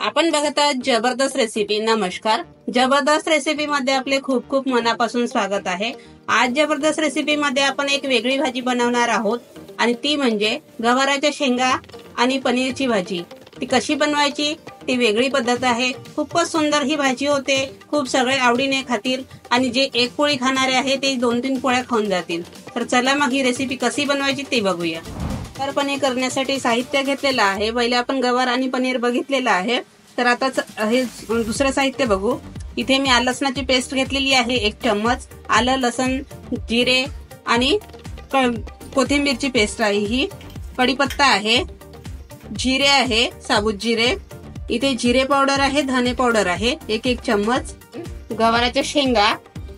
आपण बघत आहात जबरदस्त रेसिपी। नमस्कार, जबरदस्त रेसिपी मध्ये आपले खूप खूप मनापासून स्वागत आहे। आज जबरदस्त रेसिपी मध्ये आपण एक वेगळी भाजी बनवणार आहोत आणि ती म्हणजे गवाराच्या शेंगा आणि पनीरची भाजी। ती कशी बनवायची ती वेगळी पद्धत आहे। खूपच सुंदर ही भाजी होते, खूप सगळे आवडीने खातील आणि जे एक पोळी खाणारे आहे ते 2-3 पोळ्या खाऊन जातील। तर चला मग ही रेसिपी कशी बनवायची ते बघूया। तर पनीर करण्यासाठी साहित्य घेतलेलं आहे। पहिले आपण गवार आणि पनीर बघितलेलं आहे, तर आता हे दुसरं साहित्य बघू। इथे मी आलं लसणाची पेस्ट घेतलेली आहे 1 चम्मच। आलं लसण जिरे आणि कोथिंबीरची पेस्ट आहे ही। कढीपत्ता आहे, जिरे आहे साबूत जिरे, इथे जिरे पावडर आहे, धने पावडर आहे 1 चम्मच। गवाराच्या शेंगा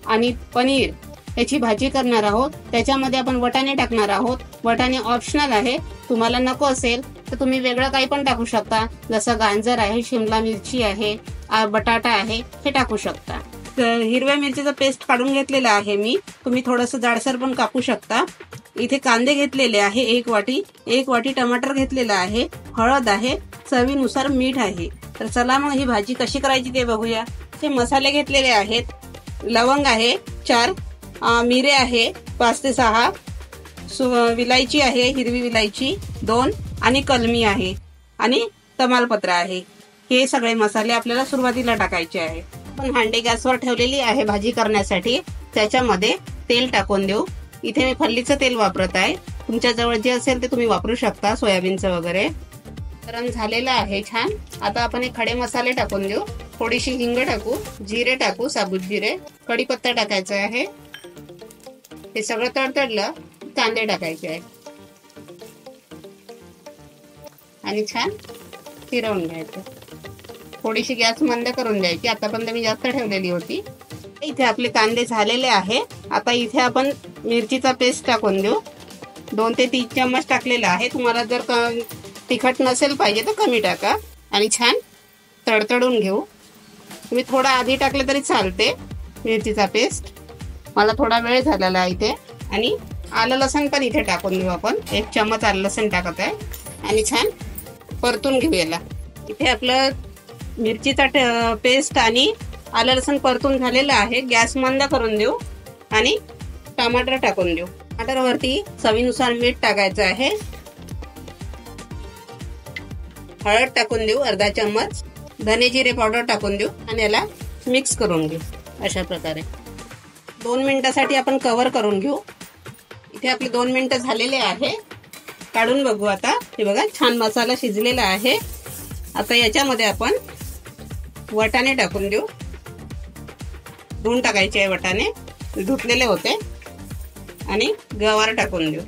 आणि पनीर याची भाजी करणार आहोत। त्याच्यामध्ये आपण वटाणे टाकणार आहोत। वटाणे ऑप्शनल आहे, तुम्हाला नको असेल तर तुम्ही वेगळं काही पण टाकू शकता, जसं गाजर आहे, शिमला मिरची आहे, बटाटा आहे, हे टाकू शकता। तर हिरव्या मिरचीचा पेस्ट काढून घेतलेला आहे मी, तुम्ही थोडंसं जाडसर पण कापू शकता। इथे कांदे घेतलेले आहे 1 वाटी, 1 वाटी टमाटर घेतलेला आहे, हळद आहे, चवीनुसार मीठ आहे। तर चला मग ही भाजी कशी करायची ते बघूया। हे मसाले घेतलेले आहेत, लवंग आहे 4, मिरे आहे 5 ते 6, विलायची आहे हिरवी विलायची 2 आणि कलमी आहे आणि तमालपत्र आहे। हे सगळे मसाले आपल्याला सुरुवातीला टाकायचे आहे। पण हांडी गॅसवर ठेवलेली आहे भाजी करण्यासाठी, त्याच्यामध्ये तेल टाकून देऊ। इथे मी फल्लीचं तेल वापरत आहे, तुमच्या जवळ जे असेल ते तुम्ही वापरू शकता, सोयाबीनचं वगैरे। गरम झालेलं आहे छान। आता आपण हे खडे मसाले टाकून देऊ, थोडीशी हिंग टाकू, जिरे टाकू साबूत जिरे, कढीपत्ता टाकायचा आहे। हे सगळं तडतडलं कांदे टाकायचे आहे आणि छान फिरवून घ्यायचं। थोडीशी गॅस मंद करून द्यायची, आतापर्यंत मी जास्त ठेवलेली होती। इथे आपले कांदे झालेले आहे। आता इथे आपण मिरचीचा पेस्ट टाकून देऊ, 2 ते 3 चम्मच टाकलेला आहे। तुम्हाला जर तिखट नसेल पाहिजे तर कमी टाका आणि छान तडतडून घेऊ। तुम्ही थोडा आधी टाकले तरी चालते मिरचीचा पेस्ट, मला थोडा वेळ झालेला आहे इथे। आणि आलं लसण पण इथे टाकून देऊ आपण, 1 चम्मच आलं लसण टाकत आहे आणि छान परतून घेऊ याला। इथे आपलं मिरचीचा पेस्ट आणि आलं लसण परतून झालेलं आहे। गॅस मंद करून देऊ आणि टमाटर टाकून देऊ। टमाटरवरती चवीनुसार मीठ टाकायचं आहे, हळद टाकून देऊ अर्धा चम्मच, धने जिरे पावडर टाकून देऊ आणि याला मिक्स करून घेऊ। अशा प्रकारे 2 मिनिटासाठी आपण कव्हर करून घेऊ। इथे आपले 2 मिनिटं झालेले आहे, काढून बघू आता। हे बघा छान मसाला शिजलेला आहे। आता याच्यामध्ये आपण वटाणे टाकून देऊ, धुवून टाकायचे आहे वटाणे, धुतलेले होते, आणि गवार टाकून देऊ,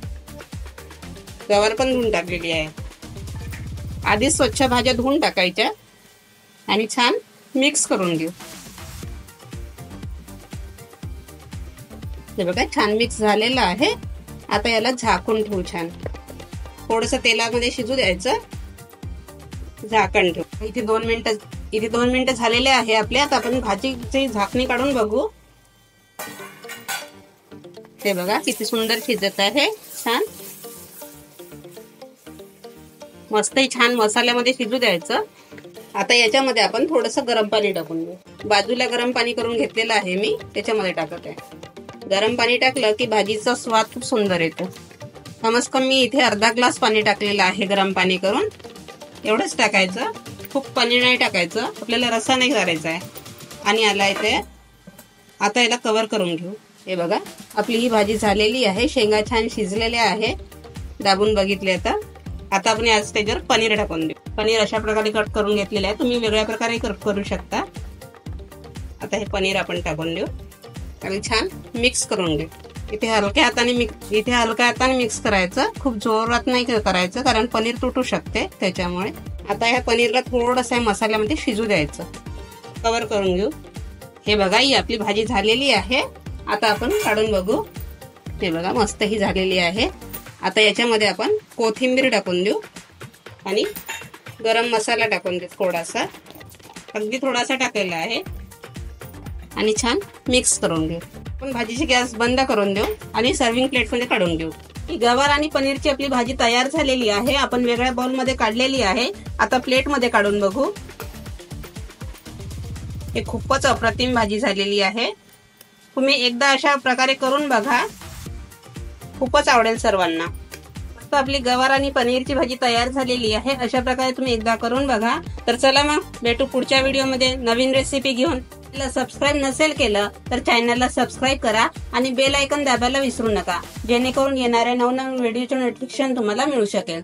गवार पण धुवून टाकलेली आहे। आधी स्वच्छ भाज्या धुवून टाकायच्या आणि छान मिक्स करून घेऊ। हे बघा छान मिक्स झालेलं आहे। आता याला झाकून ठेवू, छान थोडंसं तेलामध्ये शिजू द्यायचं, झाकण ठेवू। इथे 2 मिनिटं झालेले आहे आपले। आता आपण भाजीची झाकणी काढून बघू। हे बघा किती सुंदर शिजत आहे, छान मस्त छान मसाल्यामध्ये शिजू द्यायचं। आता याच्यामध्ये आपण थोडंसं गरम पाणी टाकून देऊ। बाजूला गरम पाणी करून घेतलेलं आहे मी, त्याच्यामध्ये टाकत आहे। गरम पाणी टाकलं की भाजीचा स्वाद खूप सुंदर येतो। कमीत कमी इथे अर्धा ग्लास पाणी टाकलेलं आहे गरम पाणी करून, एवढंच टाकायचं, खूप पाणी नाही टाकायचं, आपल्याला रस्सा नाही करायचा आहे। आणि याला इथे आता याला कव्हर करून घेऊ। हे बघा आपली ही भाजी झालेली आहे, शेंगा छान शिजलेल्या आहे, दाबून बघितले। आता आपण या स्टेजवर पनीर टाकून देऊ। पनीर अशा प्रकारे कट करून घेतलेले आहे, तुम्ही वेगळ्या प्रकारे कट करू शकता। आता हे पनीर आपण टाकून देऊ आणि छान मिक्स करून घेऊ। इथे हलक्या हाताने मिक्स करायचं, खूप जोरात नाही करायचं कारण पनीर तुटू शकते त्याच्यामुळे। आता ह्या पनीरला थोडंसं मसाल्यामध्ये शिजू द्यायचं, कव्हर करून घेऊ। हे बघा ही आपली भाजी झालेली आहे। आता आपण काढून बघू। हे बघा मस्त ही झालेली आहे। आता याच्यामध्ये आपण कोथिंबीर टाकून देऊ आणि गरम मसाला टाकून देऊ, थोडासा, अगदी थोडासा टाकलेला आहे, आणि छान मिक्स करून घेऊ। आपण भाजीची गॅस बंद करून देऊ आणि सर्विंग प्लेटमध्ये काढून घेऊ। ही गवार आणि पनीरची आपली भाजी तयार झालेली आहे। आपण वेगळ्या बाउल मध्ये काढलेली आहे। आता प्लेट मध्ये काढून बघू। हे खूपच अप्रतिम भाजी झालेली आहे। तुम्ही एकदा अशा प्रकारे करून बघा, खूपच आवडेल सर्वांना। मस्त आपली गवार आणि पनीरची भाजी तयार झालेली आहे। अशा प्रकारे तुम्ही एकदा करून बघा। तर चला मग भेटू पुढच्या व्हिडिओमध्ये नवीन रेसिपी घेऊन। सबस्क्राइब नसेल केलं तर चॅनलला सबस्क्राइब करा आणि बेल आयकॉन दाबायला विसरू नका, जेणेकरून येणाऱ्या नवनवीन व्हिडिओचे नोटिफिकेशन तुम्हाला मिळू शकेल।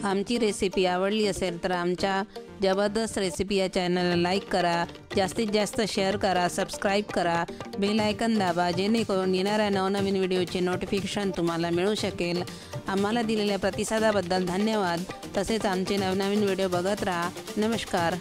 आमची रेसिपी आवडली असेल तर आमच्या जबरदस्त रेसिपी या चॅनलला लाईक करा, जास्तीत जास्त शेअर करा, सबस्क्राईब करा, बेल आयकॉन दाबा, जेणेकरून येणाऱ्या नवनवीन व्हिडिओचे नोटिफिकेशन तुम्हाला मिळू शकेल। आम्हाला दिलेल्या प्रतिसादाबद्दल धन्यवाद। तसेच आमचे नवनवीन व्हिडिओ बघत राहा। नमस्कार।